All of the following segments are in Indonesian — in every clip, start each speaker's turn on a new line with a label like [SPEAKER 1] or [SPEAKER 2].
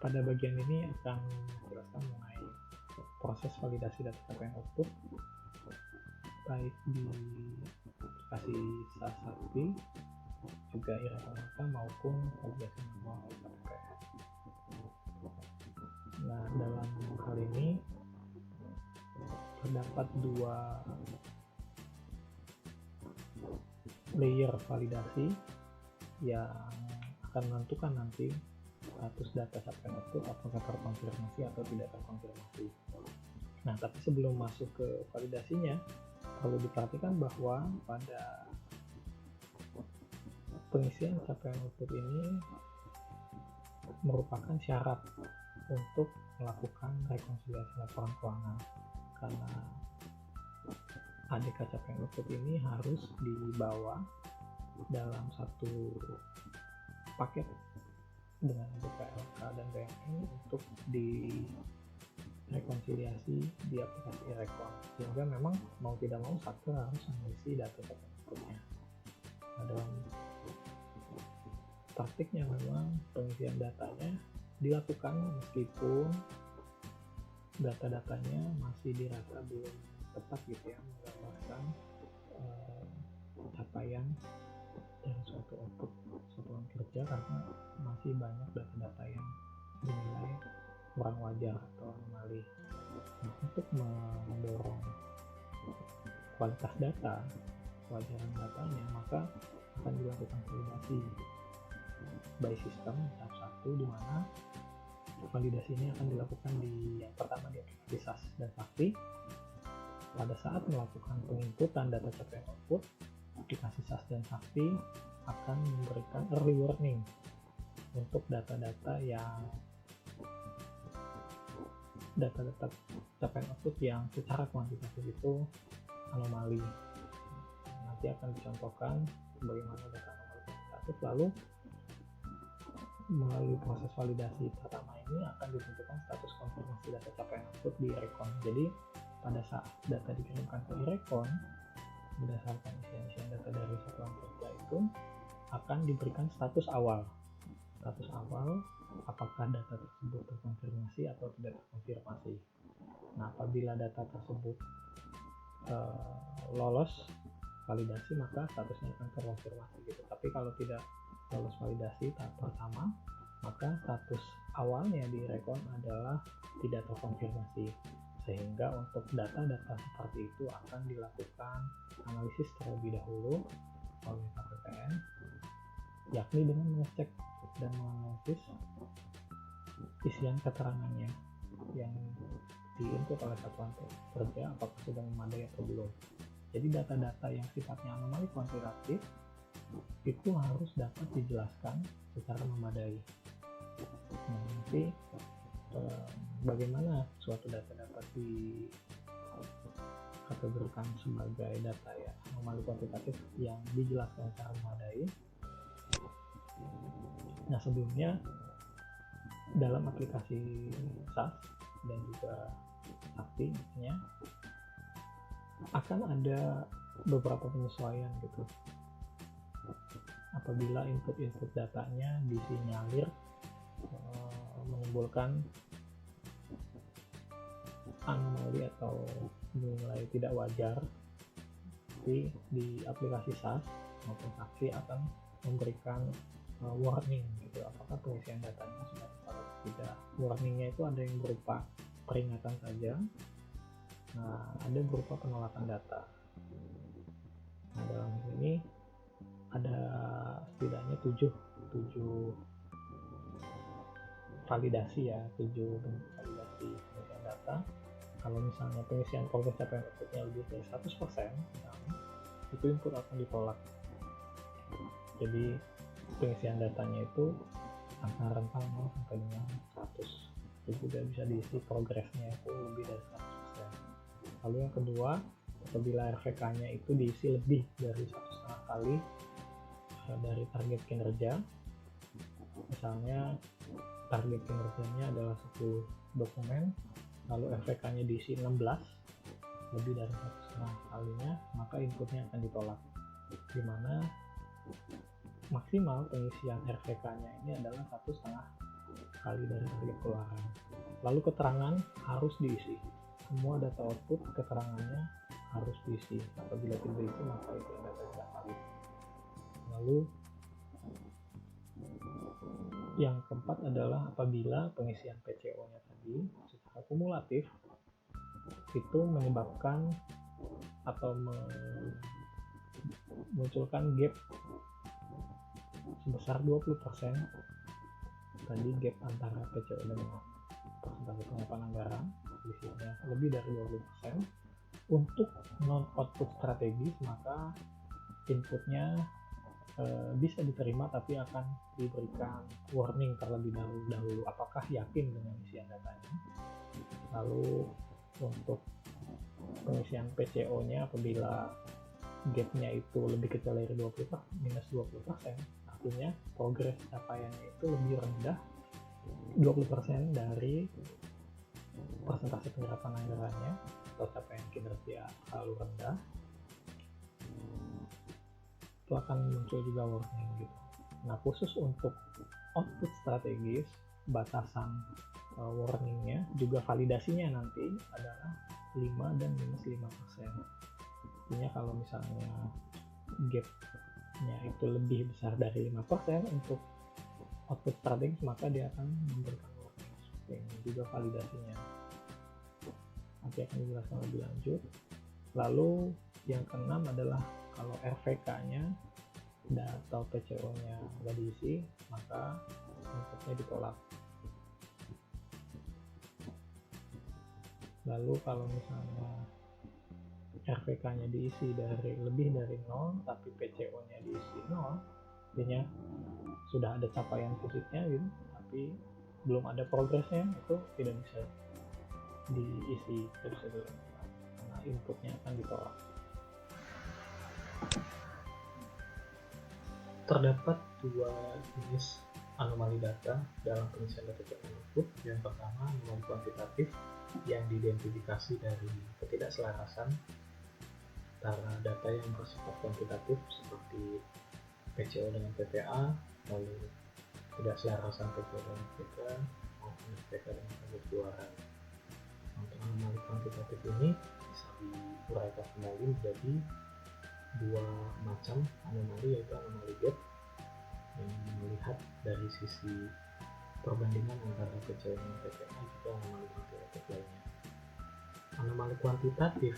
[SPEAKER 1] Pada bagian ini akan menjelaskan mengenai proses validasi data capaian output baik di aplikasi SaaS Sakti, juga Irakonata maupun validasi manual KPPN. Nah, dalam hal ini terdapat dua layer validasi yang akan menentukan nanti status data capaian output apakah terkonfirmasi atau tidak terkonfirmasi. Nah, tapi sebelum masuk ke validasinya, perlu diperhatikan bahwa pada pengisian capaian output ini merupakan syarat untuk melakukan rekonsiliasi laporan keuangan, karena ADK capaian output ini harus dibawa dalam satu paket dengan ADK LK dan BMN untuk direkonsiliasi di aplikasi Irekon, sehingga memang mau tidak mau satu harus mengisi data capaian outputnya. Nah, dalam praktiknya memang pengisian datanya dilakukan meskipun data-datanya masih dirasa belum tepat gitu ya, menggambarkan capaian dari suatu output satuan kerja, karena masih banyak data-data yang dinilai kurang wajar atau anomali. Nah, untuk mendorong kualitas data, kewajaran datanya, maka akan dilakukan validasi by system tahap 1, di mana validasi ini akan dilakukan yang pertama di aplikasi SaaS dan Sakti. Pada saat melakukan penginputan data capaian output, aplikasi SaaS dan Sakti akan memberikan early warning untuk data-data capaian output yang secara kuantitatif itu anomali. Nanti akan dicontohkan bagaimana data anomali kuantitatif, lalu melalui proses validasi pertama ini akan ditentukan status konfirmasi data capaian output di Irekon. Jadi pada saat data dikirimkan ke Irekon berdasarkan isian data dari satuan kerja itu akan diberikan status awal apakah data tersebut terkonfirmasi atau tidak terkonfirmasi. Nah, apabila data tersebut lolos validasi, maka statusnya akan terkonfirmasi gitu. Tapi kalau tidak lolos validasi tahap pertama, maka status awalnya di Irekon adalah tidak terkonfirmasi, sehingga untuk data-data seperti itu akan dilakukan analisis terlebih dahulu oleh KPPN, yakni dengan mengecek dan menganalisis isian keterangannya yang diinput oleh satuan kerja apakah sudah memadai atau belum. Jadi data-data yang sifatnya anomali kuantitatif itu harus dapat dijelaskan secara memadai. Nah, nanti bagaimana suatu data dapat dikategorikan sebagai data ya anomali kuantitatif yang dijelaskan secara memadai. Nah, sebelumnya dalam aplikasi SaaS dan juga Sakti akan ada beberapa penyesuaian gitu. Apabila input datanya disinyalir menimbulkan anomali atau nilai tidak wajar, di aplikasi SaaS maupun Sakti akan memberikan warning gitu, apakah pengisian datanya sudah tepat atau tidak. Warningnya itu ada yang berupa peringatan saja, ada berupa penolakan data. Nah, dalam ini ada setidaknya 7 validasi ya, 7 bentuk validasi pengisian data. Kalau misalnya pengisian progres capaian outputnya lebih dari 100%, itu input akan ditolak. Jadi pengisian datanya itu antara rentang 0 sampai dengan 100. Itu juga bisa diisi progresnya itu lebih dari 100%. Lalu yang kedua, apabila RVK-nya itu diisi lebih dari 1,5 kali dari target kinerja, misalnya target kinerjanya adalah 10 dokumen, lalu RVK-nya diisi 16, lebih dari 1,5 kalinya, maka inputnya akan ditolak, dimana maksimal pengisian RVK-nya ini adalah 1,5 kali dari target keluaran. Lalu keterangan harus diisi. Semua data output keterangannya harus diisi. Apabila tidak diisi maka itu data tidak valid. Lalu yang keempat adalah apabila pengisian PCO-nya tadi secara kumulatif itu menyebabkan atau memunculkan gap sebesar 20%. Tadi gap antara PCO dengan persentase pengumpulan anggaran selisihnya lebih dari 20%. Untuk non-output strategis maka inputnya bisa diterima tapi akan diberikan warning terlebih dahulu apakah yakin dengan isian datanya. Lalu untuk pengisian PCO-nya apabila gap-nya itu lebih kecil dari minus 20%, artinya progres capaiannya itu lebih rendah 20% dari persentase penyerapan anggarannya atau capaian kinerja terlalu rendah, itu akan muncul juga warning gitu. Nah, khusus untuk output strategis, batasan warningnya juga validasinya nanti adalah 5 dan minus 5%. Artinya kalau misalnya gapnya itu lebih besar dari 5% untuk output strategis maka dia akan memberikan warning. Ini juga validasinya nanti akan dijelaskan lebih lanjut. Lalu yang keenam adalah kalau RVK-nya atau PCO-nya nggak diisi maka inputnya ditolak. Lalu kalau misalnya RVK-nya diisi lebih dari 0 tapi PCO-nya diisi 0, artinya sudah ada capaian fisiknya gitu tapi belum ada progresnya, itu tidak bisa diisi karena inputnya akan ditolak. Terdapat dua jenis anomali data dalam pengisian data capaian output. Yang pertama anomali kuantitatif yang diidentifikasi dari ketidakselarasan antara data yang bersifat kuantitatif seperti PCO dengan PPA, lalu ketidakselarasan PCO dengan PPA maupun PPA dengan target keluaran. Untuk anomali kuantitatif ini bisa diuraikan kembali menjadi dua macam anomali, yaitu anomali gap yang melihat dari sisi perbandingan antara PCO dan PPA, juga anomali kuantitatif lainnya. Anomali kuantitatif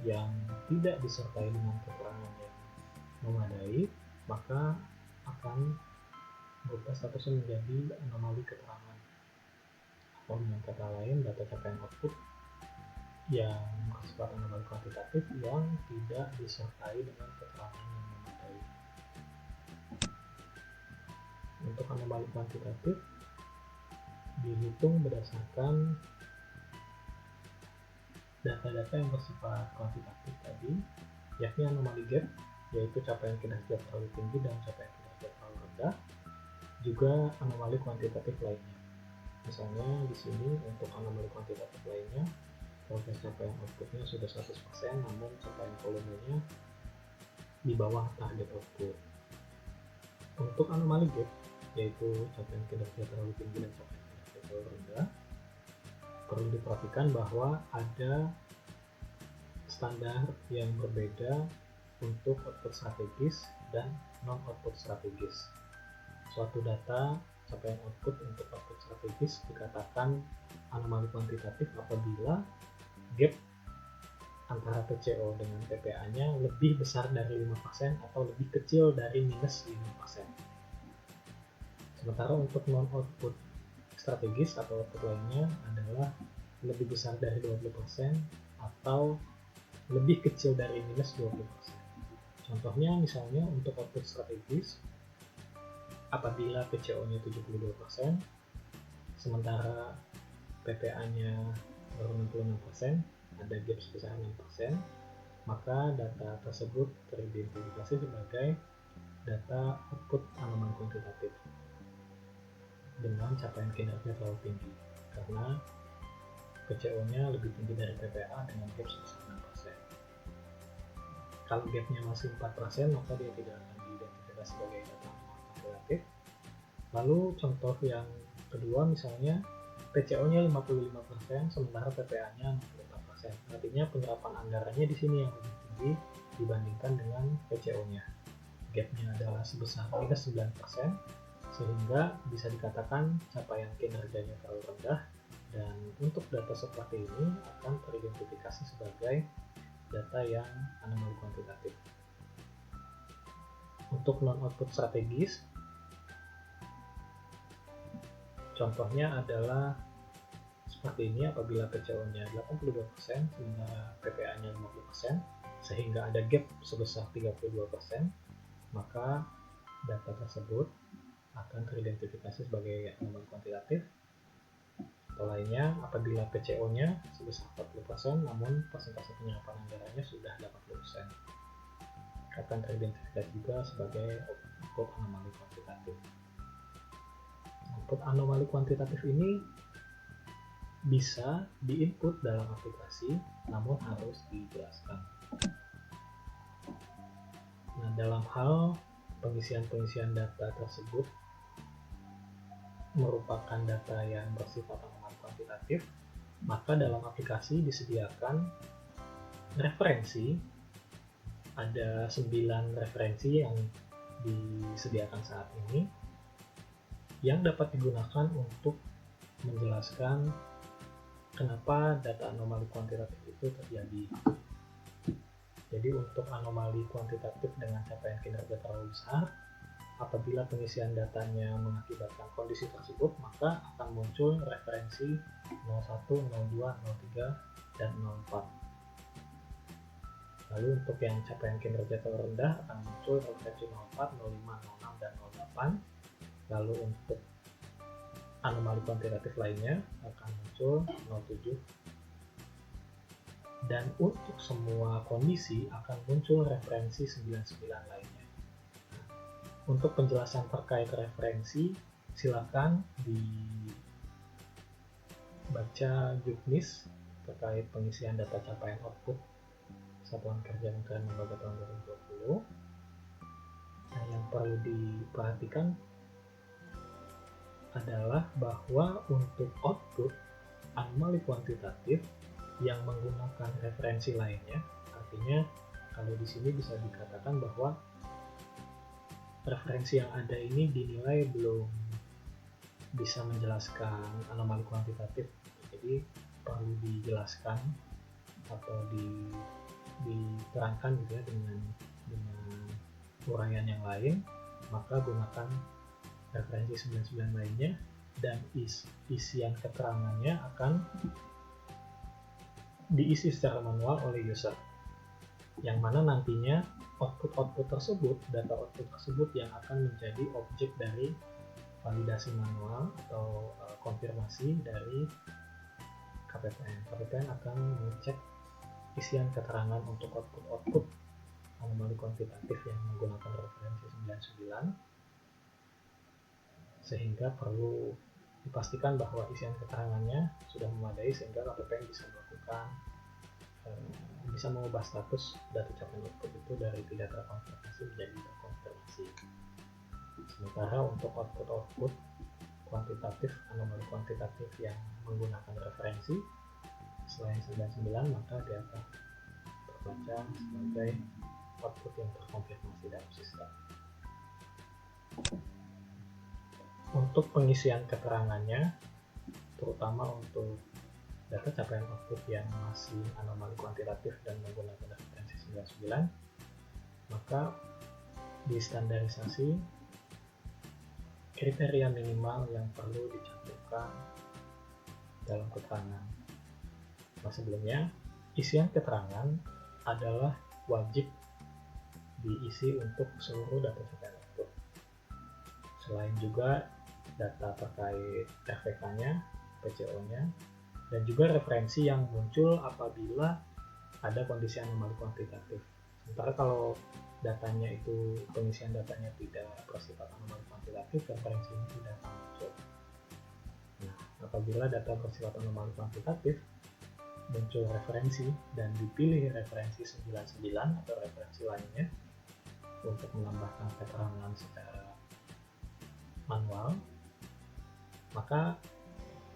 [SPEAKER 1] yang tidak disertai dengan keterangan yang memadai maka akan berubah statusnya menjadi anomali keterangan, atau dengan kata lain data capaian output yang bersifat anomali kuantitatif yang tidak disertai dengan keterangan yang memadai. Untuk anomali kuantitatif dihitung berdasarkan data-data yang bersifat kuantitatif tadi, yakni anomali gap, yaitu capaian kinerja terlalu tinggi dan capaian kinerja terlalu rendah, juga anomali kuantitatif lainnya. Misalnya di sini untuk anomali kuantitatif lainnya, progres capaian outputnya sudah 100%, namun capaian volumenya di bawah target output. Untuk anomali gap, yaitu capaian kinerja terlalu tinggi dan capaian kinerja terlalu rendah, perlu diperhatikan bahwa ada standar yang berbeda untuk output strategis dan non-output strategis. Suatu data capaian output untuk output strategis dikatakan anomali kuantitatif apabila gap antara PCO dengan PPA-nya lebih besar dari 5% atau lebih kecil dari minus 5%. Sementara untuk non-output strategis atau output lainnya adalah lebih besar dari 20% atau lebih kecil dari minus 20%. Contohnya misalnya untuk output strategis apabila PCO-nya 72%, sementara PPA-nya baru 66%, ada gap sebesar 6%, maka data tersebut teridentifikasi sebagai data output anomali kuantitatif dengan capaian kinerja terlalu tinggi karena PCO-nya lebih tinggi dari PPA dengan gap sebesar 6%. Kalau gapnya masih 4% maka dia tidak akan diidentifikasi sebagai data kuantitatif. Lalu contoh yang kedua misalnya PCO-nya 55%, sementara PPA-nya 64%. Artinya penyerapan anggarannya di sini yang lebih tinggi dibandingkan dengan PCO-nya. Gap-nya adalah sebesar minus 9%, sehingga bisa dikatakan capaian kinerjanya terlalu rendah, dan untuk data seperti ini akan teridentifikasi sebagai data yang anomali kuantitatif. Untuk non-output strategis, contohnya adalah seperti ini. Apabila PCO-nya 82%, sementara PPA-nya 50%, sehingga ada gap sebesar 32%, maka data tersebut akan teridentifikasi sebagai anomali kuantitatif. Atau lainnya, apabila PCO-nya sebesar 40%, namun persentase penyerapan anggarannya sudah 80%, akan teridentifikasi juga sebagai output anomali kuantitatif. Output anomali kuantitatif ini bisa di-input dalam aplikasi, namun harus dijelaskan. Nah, dalam hal pengisian data tersebut merupakan data yang bersifat anomali kuantitatif, maka dalam aplikasi disediakan referensi. Ada 9 referensi yang disediakan saat ini yang dapat digunakan untuk menjelaskan kenapa data anomali kuantitatif itu terjadi. Jadi untuk anomali kuantitatif dengan capaian kinerja terlalu besar, apabila pengisian datanya mengakibatkan kondisi tersebut, maka akan muncul referensi 01, 02, 03, dan 04. Lalu untuk yang capaian kinerja terlalu rendah akan muncul referensi 04, 05, 06, dan 08. Lalu untuk anomali kuantitatif lainnya akan muncul 07, dan untuk semua kondisi akan muncul referensi 99 lainnya. Untuk penjelasan terkait referensi, silakan dibaca juknis terkait pengisian data capaian output Satuan Kerja Kementerian Lembaga tahun 2020. Nah, yang perlu diperhatikan adalah bahwa untuk output anomali kuantitatif yang menggunakan referensi lainnya, artinya kalau di sini bisa dikatakan bahwa referensi yang ada ini dinilai belum bisa menjelaskan anomali kuantitatif, jadi perlu dijelaskan atau diterangkan gitu ya dengan uraian yang lain, maka gunakan referensi 99 lainnya, dan isian keterangannya akan diisi secara manual oleh user, yang mana nantinya output tersebut, data output tersebut yang akan menjadi objek dari validasi manual atau konfirmasi dari KPPN. KPPN akan mengecek isian keterangan untuk output anomali kuantitatif yang menggunakan referensi 99, sehingga perlu dipastikan bahwa isian keterangannya sudah memadai sehingga KPPN bisa melakukan bisa mengubah status data capaian output itu dari tidak terkonfirmasi menjadi terkonfirmasi. Sementara untuk output kuantitatif, anomali kuantitatif yang menggunakan referensi selain 99, maka dia akan terbaca sebagai output yang terkonfirmasi dalam sistem. Untuk pengisian keterangannya, terutama untuk data capaian output yang masih anomali kuantitatif dan menggunakan referensi 99, maka distandarisasi kriteria minimal yang perlu dicantumkan dalam keterangan. Nah, sebelumnya, isian keterangan adalah wajib diisi untuk seluruh data capaian output. Selain juga data terkait RPK-nya, PCO-nya, dan juga referensi yang muncul apabila ada kondisi anomali kuantitatif. Sementara kalau datanya itu, pengisian datanya tidak bersifat anomali kuantitatif, referensi ini tidak akan muncul. Nah, apabila data bersifat anomali kuantitatif, muncul referensi dan dipilih referensi 99 atau referensi lainnya untuk menambahkan keterangan secara manual, Maka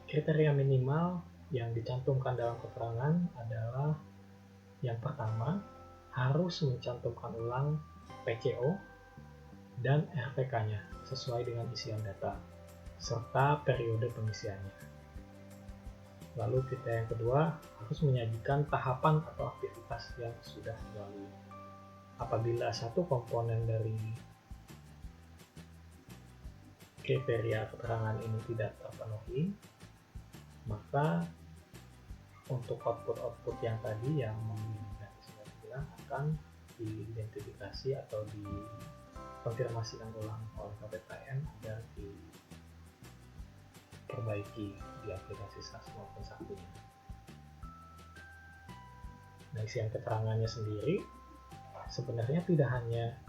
[SPEAKER 1] kriteria minimal yang dicantumkan dalam keterangan adalah yang pertama, harus mencantumkan ulang PCO dan RPK-nya sesuai dengan isian data serta periode pengisiannya. Lalu kriteria yang kedua, harus menyajikan tahapan atau aktivitas yang sudah dilalui. Apabila satu komponen dari kriteria keterangan ini tidak terpenuhi, maka untuk output-output yang tadi yang akan diidentifikasi atau dikonfirmasikan ulang oleh KPPN agar diperbaiki di aplikasi SaaS maupun Saktinya. Nah, isian keterangannya sendiri sebenarnya tidak hanya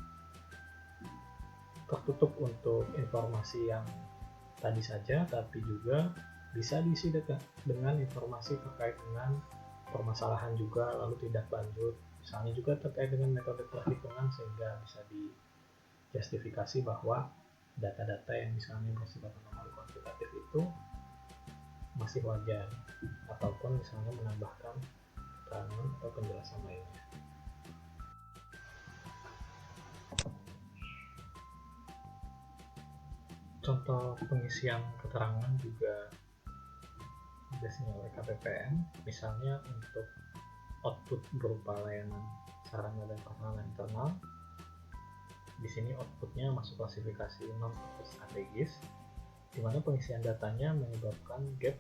[SPEAKER 1] tertutup untuk informasi yang tadi saja, tapi juga bisa diisi dengan informasi terkait dengan permasalahan juga, lalu tindak lanjut, misalnya juga terkait dengan metode perhitungan, sehingga bisa dijustifikasi bahwa data-data yang misalnya bersifat anomali kuantitatif itu masih wajar, ataupun misalnya menambahkan keterangan atau penjelasan lainnya. Contoh pengisian keterangan juga biasanya oleh KPPN, misalnya untuk output berupa layanan sarana dan prasarana internal. Di sini outputnya masuk klasifikasi non-output strategis, di mana pengisian datanya menyebabkan gap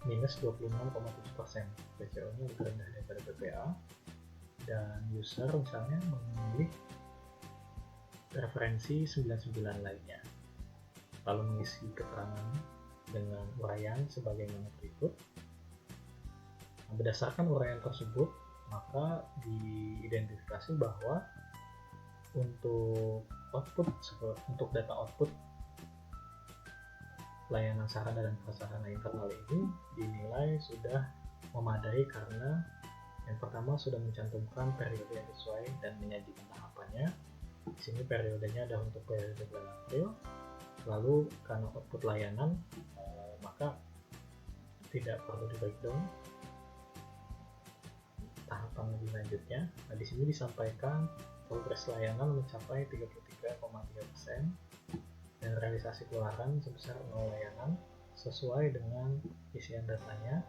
[SPEAKER 1] minus 26,7%, PCO-nya lebih rendah daripada PPA, dan user misalnya memilih referensi 99 lainnya. Lalu mengisi keterangan dengan uraian sebagaimana berikut. Berdasarkan uraian tersebut, maka diidentifikasi bahwa untuk data output layanan sarana dan prasarana internal ini dinilai sudah memadai karena yang pertama sudah mencantumkan periode yang sesuai dan menyajikan tahapannya. Di sini periodenya ada untuk periode bulan April. Lalu karena output layanan, maka tidak perlu di-breakdown tahapan lebih lanjutnya. Nah, di sini disampaikan progres layanan mencapai 33,3% dan realisasi keluaran sebesar 0 layanan sesuai dengan isian datanya,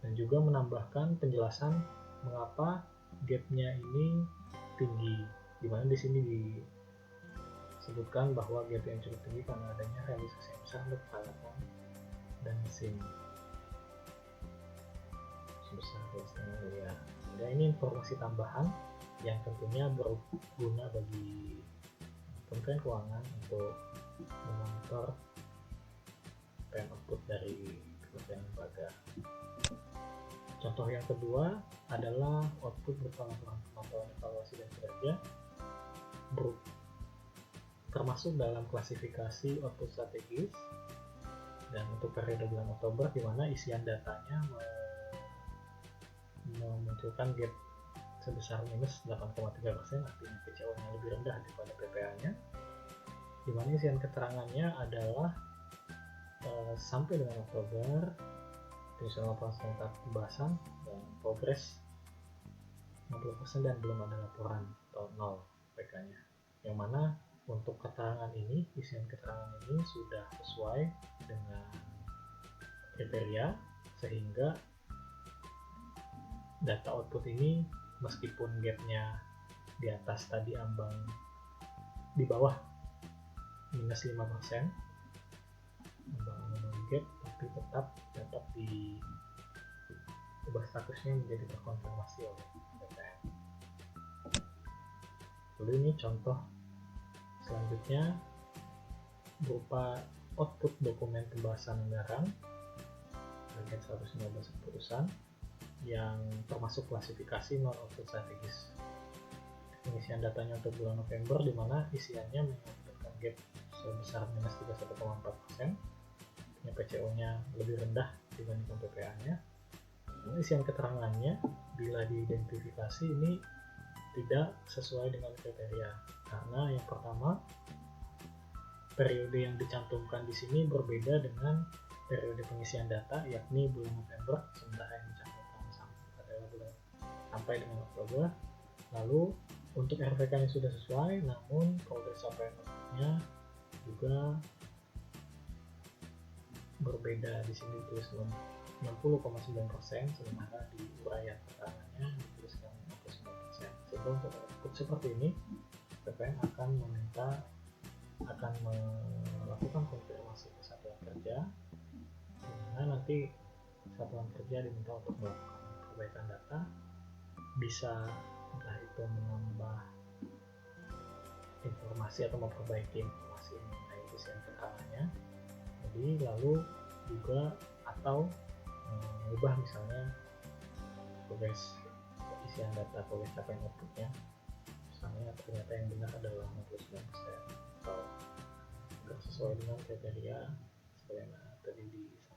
[SPEAKER 1] dan juga menambahkan penjelasan mengapa gap-nya ini tinggi, di mana di sini disebutkan bahwa gap yang cukup tinggi karena adanya realisasi yang besar untuk peralatan dan mesin sebesar 2,5 miliar. Dan ini informasi tambahan yang tentunya berguna bagi Kementerian Keuangan untuk memonitor pen output dari kementerian lembaga. Contoh yang kedua adalah output berupa laporan pemantauan evaluasi dan kinerja, termasuk dalam klasifikasi output strategis, dan untuk periode bulan Oktober di mana isian datanya memunculkan gap sebesar minus 8,3%, artinya PCO-nya lebih rendah daripada PPA-nya, di mana isian keterangannya adalah sampai dengan Oktober penyusunan laporan serentak pembahasan dan progres 60% dan belum ada laporan atau 0 PK-nya, yang mana untuk keterangan ini, isian keterangan ini sudah sesuai dengan kriteria, sehingga data output ini meskipun gapnya di atas tadi ambang di bawah minus 5% ambang gap, tapi tetap dapat diubah statusnya menjadi terkonfirmasi oleh KPPN. Lalu ini contoh selanjutnya berupa output dokumen pembahasan anggaran bagian 115 keputusan yang termasuk klasifikasi non-output strategis. Pengisian datanya untuk bulan November di mana isiannya menyebabkan gap sebesar minus 31,4%, PCO-nya lebih rendah dibandingkan PPA-nya. Isian keterangannya bila diidentifikasi ini tidak sesuai dengan kriteria, karena yang pertama periode yang dicantumkan di sini berbeda dengan periode pengisian data, yakni bulan November, sementara yang dicantumkan adalah bulan sampai dengan Oktober. Lalu untuk RPK-nya sudah sesuai, namun progres capaian output-nya juga berbeda. Di sini ditulis 60,9%, sementara di uraian keterangannya dituliskan 59%. Sehingga untuk output seperti ini, PPM akan melakukan konfirmasi ke satuan kerja, di mana nanti satuan kerja diminta untuk melakukan perbaikan data, bisa entah itu menambah informasi atau memperbaiki informasi mengenai isian keterangannya. Jadi lalu juga atau mengubah misalnya progres isian data, progres capaian outputnya, misalnya ternyata yang benar adalah 69% atau tidak sesuai dengan kriteria sebagaimana tadi disampaikan.